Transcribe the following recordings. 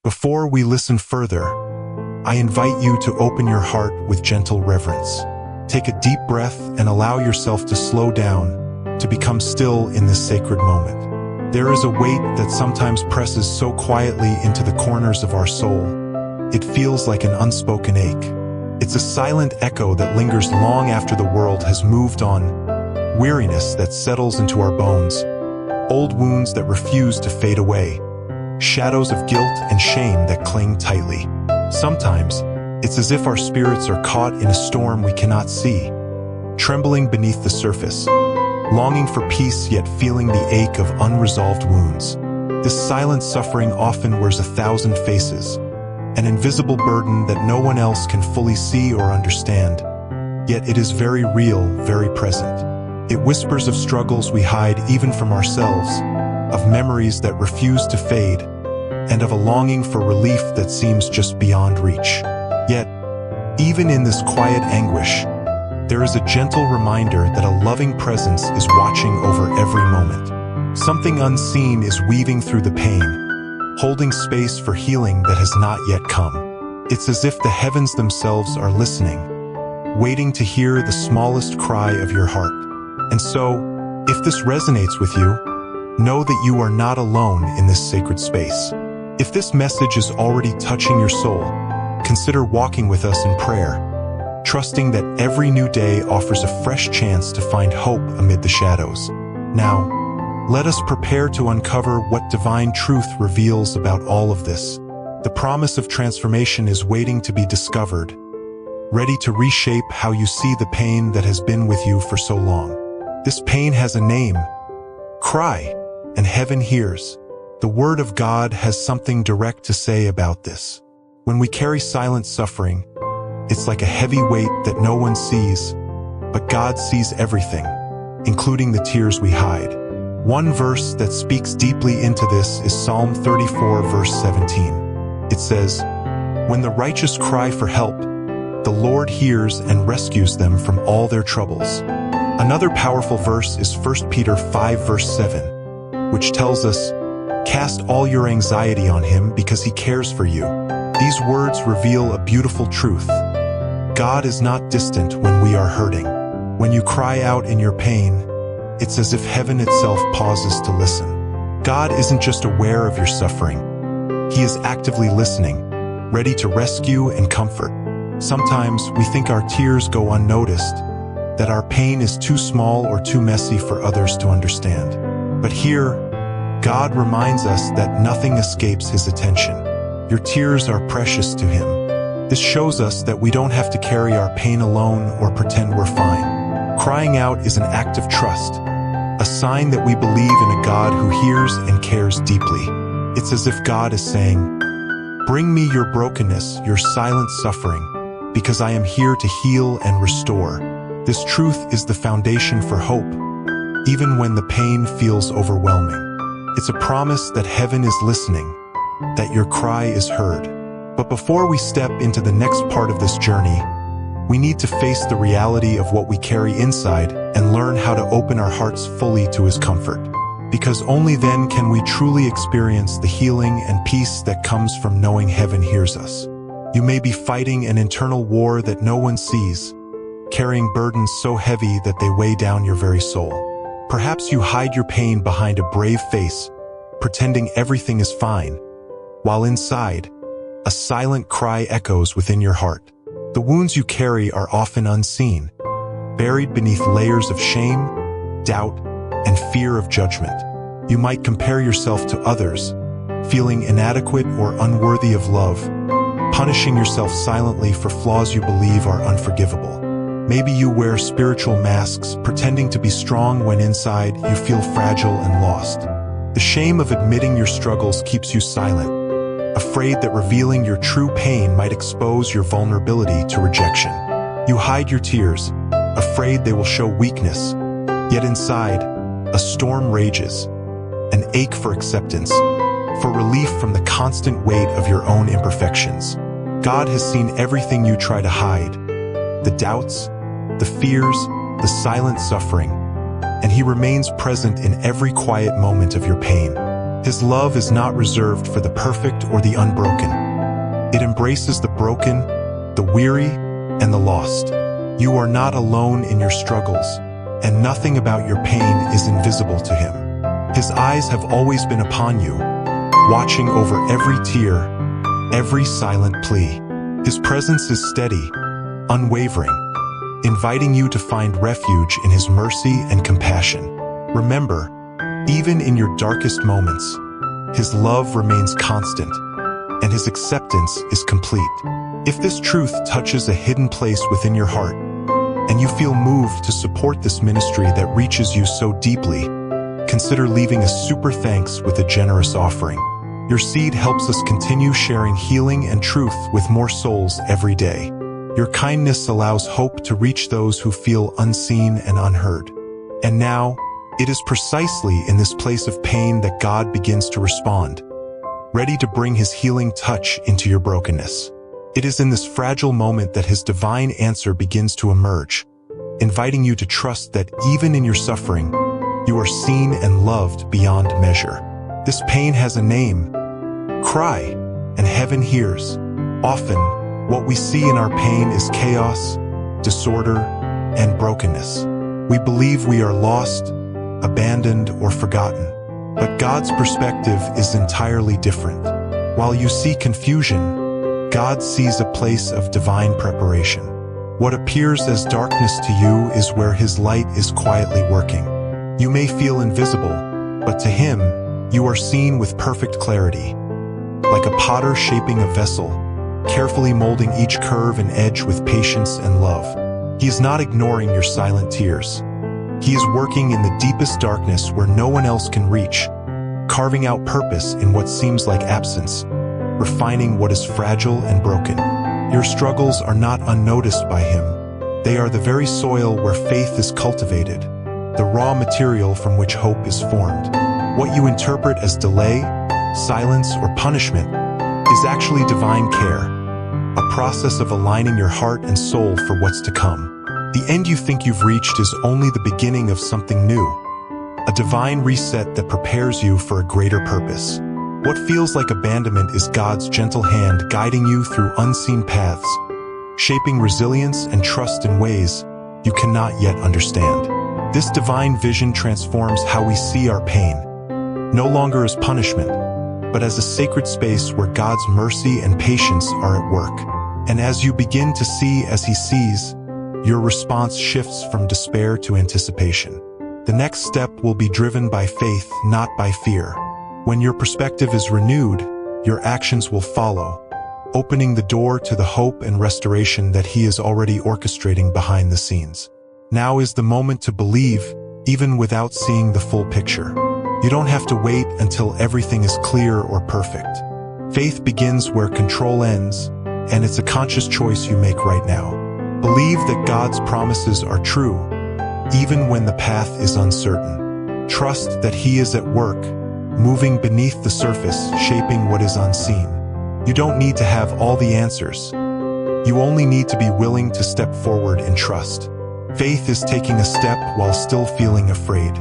Before we listen further, I invite you to open your heart with gentle reverence. Take a deep breath and allow yourself to slow down, to become still in this sacred moment. There is a weight that sometimes presses so quietly into the corners of our soul. It feels like an unspoken ache. It's a silent echo that lingers long after the world has moved on, weariness that settles into our bones, old wounds that refuse to fade away, shadows of guilt and shame that cling tightly. Sometimes, it's as if our spirits are caught in a storm we cannot see, trembling beneath the surface, longing for peace yet feeling the ache of unresolved wounds. This silent suffering often wears 1,000 faces, an invisible burden that no one else can fully see or understand, yet it is very real, very present. It whispers of struggles we hide even from ourselves, of memories that refuse to fade, and of a longing for relief that seems just beyond reach. Yet, even in this quiet anguish, there is a gentle reminder that a loving presence is watching over every moment. Something unseen is weaving through the pain, holding space for healing that has not yet come. It's as if the heavens themselves are listening, waiting to hear the smallest cry of your heart. And so, if this resonates with you, know that you are not alone in this sacred space. If this message is already touching your soul, consider walking with us in prayer, trusting that every new day offers a fresh chance to find hope amid the shadows. Now, let us prepare to uncover what divine truth reveals about all of this. The promise of transformation is waiting to be discovered, ready to reshape how you see the pain that has been with you for so long. This pain has a name. Cry, and heaven hears. The Word of God has something direct to say about this. When we carry silent suffering, it's like a heavy weight that no one sees, but God sees everything, including the tears we hide. One verse that speaks deeply into this is Psalm 34, verse 17. It says, "When the righteous cry for help, the Lord hears and rescues them from all their troubles." Another powerful verse is 1 Peter 5, verse 7, which tells us, "Cast all your anxiety on Him because He cares for you." These words reveal a beautiful truth. God is not distant when we are hurting. When you cry out in your pain, it's as if heaven itself pauses to listen. God isn't just aware of your suffering. He is actively listening, ready to rescue and comfort. Sometimes we think our tears go unnoticed, that our pain is too small or too messy for others to understand. But here, God reminds us that nothing escapes His attention. Your tears are precious to Him. This shows us that we don't have to carry our pain alone or pretend we're fine. Crying out is an act of trust, a sign that we believe in a God who hears and cares deeply. It's as if God is saying, "Bring me your brokenness, your silent suffering, because I am here to heal and restore." This truth is the foundation for hope, even when the pain feels overwhelming. It's a promise that heaven is listening, that your cry is heard. But before we step into the next part of this journey, we need to face the reality of what we carry inside and learn how to open our hearts fully to His comfort. Because only then can we truly experience the healing and peace that comes from knowing heaven hears us. You may be fighting an internal war that no one sees, carrying burdens so heavy that they weigh down your very soul. Perhaps you hide your pain behind a brave face, pretending everything is fine, while inside, a silent cry echoes within your heart. The wounds you carry are often unseen, buried beneath layers of shame, doubt, and fear of judgment. You might compare yourself to others, feeling inadequate or unworthy of love, punishing yourself silently for flaws you believe are unforgivable. Maybe you wear spiritual masks, pretending to be strong when inside you feel fragile and lost. The shame of admitting your struggles keeps you silent, afraid that revealing your true pain might expose your vulnerability to rejection. You hide your tears, afraid they will show weakness, yet inside, a storm rages, an ache for acceptance, for relief from the constant weight of your own imperfections. God has seen everything you try to hide, the doubts, the fears, the silent suffering, and He remains present in every quiet moment of your pain. His love is not reserved for the perfect or the unbroken. It embraces the broken, the weary, and the lost. You are not alone in your struggles, and nothing about your pain is invisible to him. His eyes have always been upon you, watching over every tear, every silent plea. His presence is steady, unwavering, inviting you to find refuge in his mercy and compassion. Remember, even in your darkest moments, his love remains constant, and his acceptance is complete. If this truth touches a hidden place within your heart, and you feel moved to support this ministry that reaches you so deeply, consider leaving a super thanks with a generous offering. Your seed helps us continue sharing healing and truth with more souls every day. Your kindness allows hope to reach those who feel unseen and unheard. And now, it is precisely in this place of pain that God begins to respond, ready to bring his healing touch into your brokenness. It is in this fragile moment that his divine answer begins to emerge, inviting you to trust that even in your suffering, you are seen and loved beyond measure. This pain has a name. Cry, and heaven hears. Often, what we see in our pain is chaos, disorder, and brokenness. We believe we are lost, abandoned, or forgotten. But God's perspective is entirely different. While you see confusion, God sees a place of divine preparation. What appears as darkness to you is where his light is quietly working. You may feel invisible, but to him, you are seen with perfect clarity. Like a potter shaping a vessel, carefully molding each curve and edge with patience and love. He is not ignoring your silent tears. He is working in the deepest darkness where no one else can reach, carving out purpose in what seems like absence, refining what is fragile and broken. Your struggles are not unnoticed by him. They are the very soil where faith is cultivated, the raw material from which hope is formed. What you interpret as delay, silence, or punishment is actually divine care, a process of aligning your heart and soul for what's to come. The end you think you've reached is only the beginning of something new, a divine reset that prepares you for a greater purpose. What feels like abandonment is God's gentle hand guiding you through unseen paths, shaping resilience and trust in ways you cannot yet understand. This divine vision transforms how we see our pain, no longer as punishment, but as a sacred space where God's mercy and patience are at work. And as you begin to see as he sees, your response shifts from despair to anticipation. The next step will be driven by faith, not by fear. When your perspective is renewed, your actions will follow, opening the door to the hope and restoration that he is already orchestrating behind the scenes. Now is the moment to believe, even without seeing the full picture. You don't have to wait until everything is clear or perfect. Faith begins where control ends, and it's a conscious choice you make right now. Believe that God's promises are true, even when the path is uncertain. Trust that he is at work, moving beneath the surface, shaping what is unseen. You don't need to have all the answers. You only need to be willing to step forward in trust. Faith is taking a step while still feeling afraid.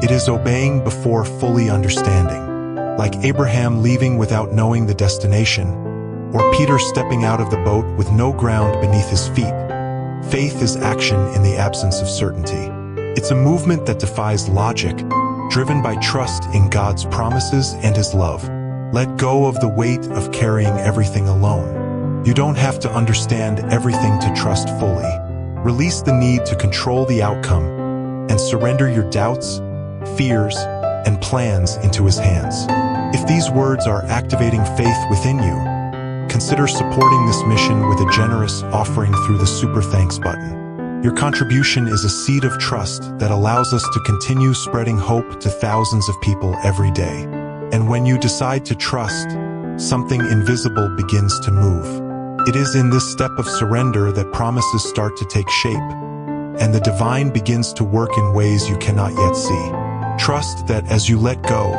It is obeying before fully understanding. Like Abraham leaving without knowing the destination, or Peter stepping out of the boat with no ground beneath his feet. Faith is action in the absence of certainty. It's a movement that defies logic, driven by trust in God's promises and his love. Let go of the weight of carrying everything alone. You don't have to understand everything to trust fully. Release the need to control the outcome and surrender your doubts, fears, and plans into his hands. If these words are activating faith within you, consider supporting this mission with a generous offering through the Super Thanks button. Your contribution is a seed of trust that allows us to continue spreading hope to thousands of people every day. And when you decide to trust, something invisible begins to move. It is in this step of surrender that promises start to take shape, and the divine begins to work in ways you cannot yet see. Trust that as you let go,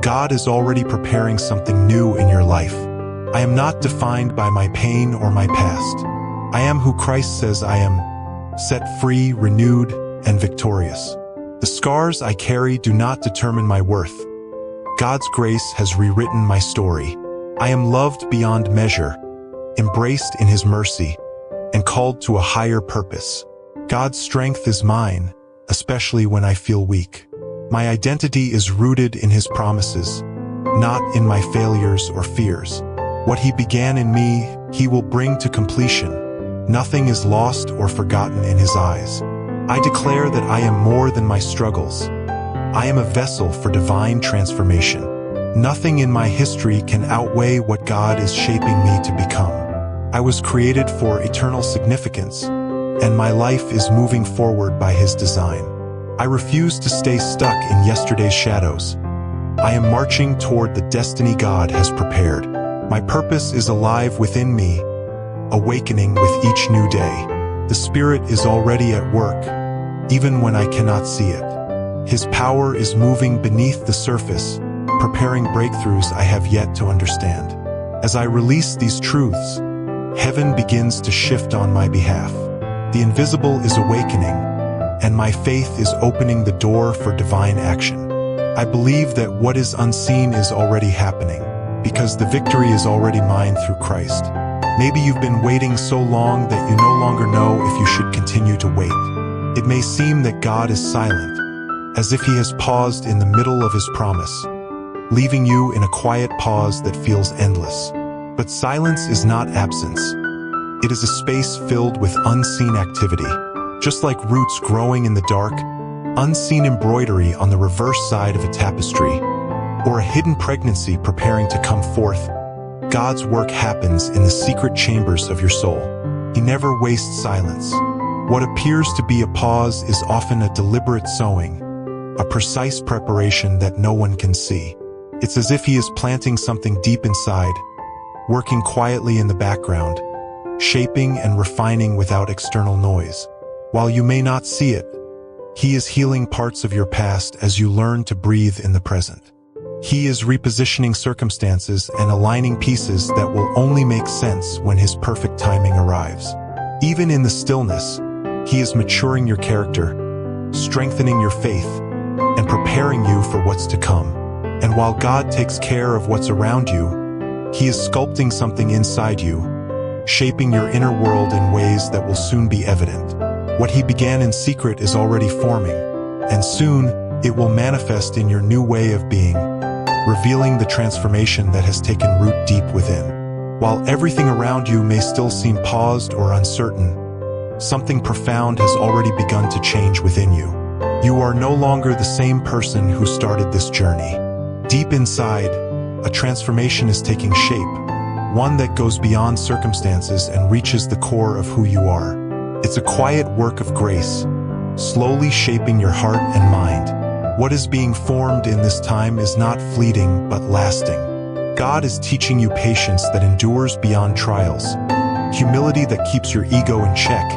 God is already preparing something new in your life. I am not defined by my pain or my past. I am who Christ says I am, set free, renewed, and victorious. The scars I carry do not determine my worth. God's grace has rewritten my story. I am loved beyond measure, embraced in His mercy, and called to a higher purpose. God's strength is mine, especially when I feel weak. My identity is rooted in His promises, not in my failures or fears. What He began in me, He will bring to completion. Nothing is lost or forgotten in His eyes. I declare that I am more than my struggles. I am a vessel for divine transformation. Nothing in my history can outweigh what God is shaping me to become. I was created for eternal significance, and my life is moving forward by His design. I refuse to stay stuck in yesterday's shadows. I am marching toward the destiny God has prepared. My purpose is alive within me, awakening with each new day. The Spirit is already at work, even when I cannot see it. His power is moving beneath the surface, preparing breakthroughs I have yet to understand. As I release these truths, heaven begins to shift on my behalf. The invisible is awakening, and my faith is opening the door for divine action. I believe that what is unseen is already happening, because the victory is already mine through Christ. Maybe you've been waiting so long that you no longer know if you should continue to wait. It may seem that God is silent, as if He has paused in the middle of His promise, leaving you in a quiet pause that feels endless. But silence is not absence. It is a space filled with unseen activity. Just like roots growing in the dark, unseen embroidery on the reverse side of a tapestry, or a hidden pregnancy preparing to come forth, God's work happens in the secret chambers of your soul. He never wastes silence. What appears to be a pause is often a deliberate sowing, a precise preparation that no one can see. It's as if He is planting something deep inside, working quietly in the background, shaping and refining without external noise. While you may not see it, He is healing parts of your past as you learn to breathe in the present. He is repositioning circumstances and aligning pieces that will only make sense when His perfect timing arrives. Even in the stillness, He is maturing your character, strengthening your faith, and preparing you for what's to come. And while God takes care of what's around you, He is sculpting something inside you, shaping your inner world in ways that will soon be evident. What He began in secret is already forming, and soon it will manifest in your new way of being, revealing the transformation that has taken root deep within. While everything around you may still seem paused or uncertain, something profound has already begun to change within you. You are no longer the same person who started this journey. Deep inside, a transformation is taking shape, one that goes beyond circumstances and reaches the core of who you are. It's a quiet work of grace, slowly shaping your heart and mind. What is being formed in this time is not fleeting but lasting. God is teaching you patience that endures beyond trials, humility that keeps your ego in check,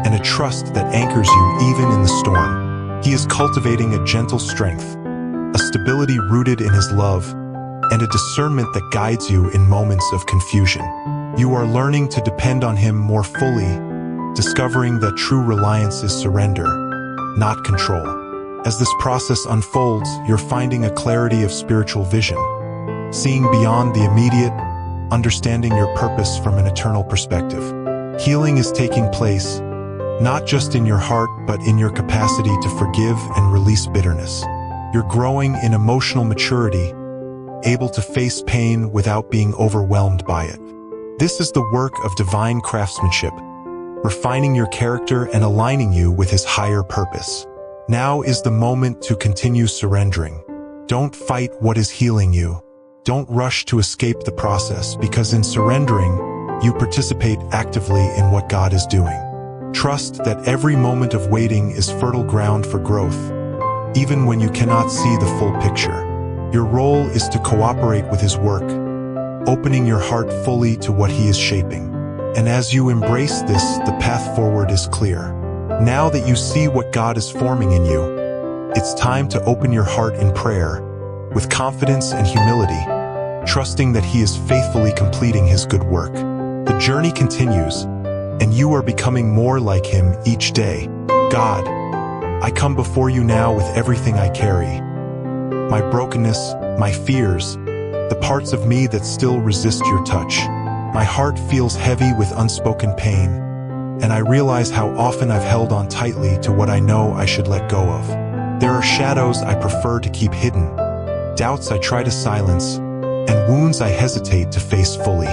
and a trust that anchors you even in the storm. He is cultivating a gentle strength, a stability rooted in His love, and a discernment that guides you in moments of confusion. You are learning to depend on Him more fully, discovering that true reliance is surrender, not control. As this process unfolds, you're finding a clarity of spiritual vision, seeing beyond the immediate, understanding your purpose from an eternal perspective. Healing is taking place, not just in your heart, but in your capacity to forgive and release bitterness. You're growing in emotional maturity, able to face pain without being overwhelmed by it. This is the work of divine craftsmanship, refining your character and aligning you with His higher purpose. Now is the moment to continue surrendering. Don't fight what is healing you. Don't rush to escape the process, because in surrendering, you participate actively in what God is doing. Trust that every moment of waiting is fertile ground for growth, even when you cannot see the full picture. Your role is to cooperate with His work, opening your heart fully to what He is shaping. And as you embrace this, the path forward is clear. Now that you see what God is forming in you, it's time to open your heart in prayer, with confidence and humility, trusting that He is faithfully completing His good work. The journey continues, and you are becoming more like Him each day. God, I come before you now with everything I carry. My brokenness, my fears, the parts of me that still resist your touch. My heart feels heavy with unspoken pain, and I realize how often I've held on tightly to what I know I should let go of. There are shadows I prefer to keep hidden, doubts I try to silence, and wounds I hesitate to face fully.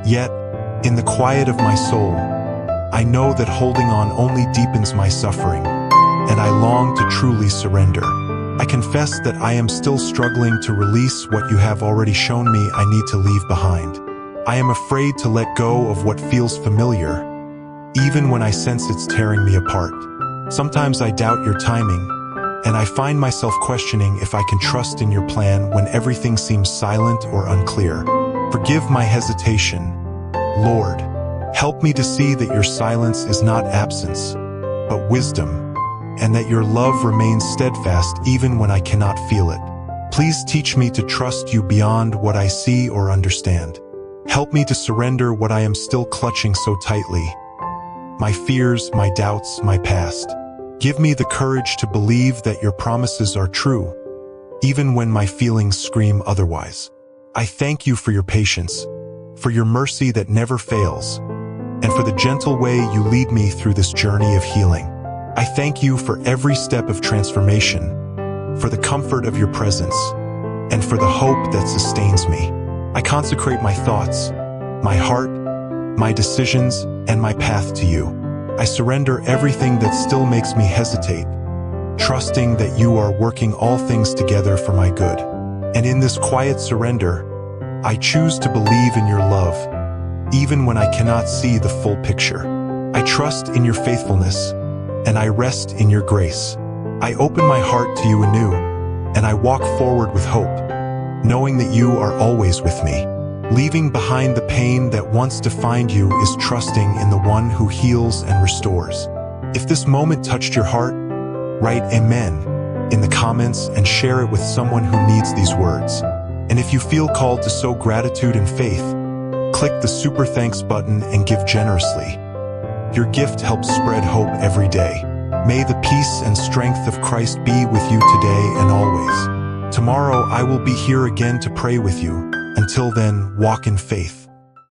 Yet, in the quiet of my soul, I know that holding on only deepens my suffering, and I long to truly surrender. I confess that I am still struggling to release what you have already shown me I need to leave behind. I am afraid to let go of what feels familiar, even when I sense it's tearing me apart. Sometimes I doubt your timing, and I find myself questioning if I can trust in your plan when everything seems silent or unclear. Forgive my hesitation, Lord. Help me to see that your silence is not absence, but wisdom, and that your love remains steadfast even when I cannot feel it. Please teach me to trust you beyond what I see or understand. Help me to surrender what I am still clutching so tightly. My fears, my doubts, my past. Give me the courage to believe that your promises are true, even when my feelings scream otherwise. I thank you for your patience, for your mercy that never fails, and for the gentle way you lead me through this journey of healing. I thank you for every step of transformation, for the comfort of your presence, and for the hope that sustains me. I consecrate my thoughts, my heart, my decisions, and my path to you. I surrender everything that still makes me hesitate, trusting that you are working all things together for my good. And in this quiet surrender, I choose to believe in your love, even when I cannot see the full picture. I trust in your faithfulness, and I rest in your grace. I open my heart to you anew, and I walk forward with hope, knowing that you are always with me. Leaving behind the pain that once defined you is trusting in the one who heals and restores. If this moment touched your heart, write Amen in the comments and share it with someone who needs these words. And if you feel called to sow gratitude and faith, click the super thanks button and give generously. Your gift helps spread hope every day. May the peace and strength of Christ be with you today and always. Tomorrow I will be here again to pray with you. Until then, walk in faith.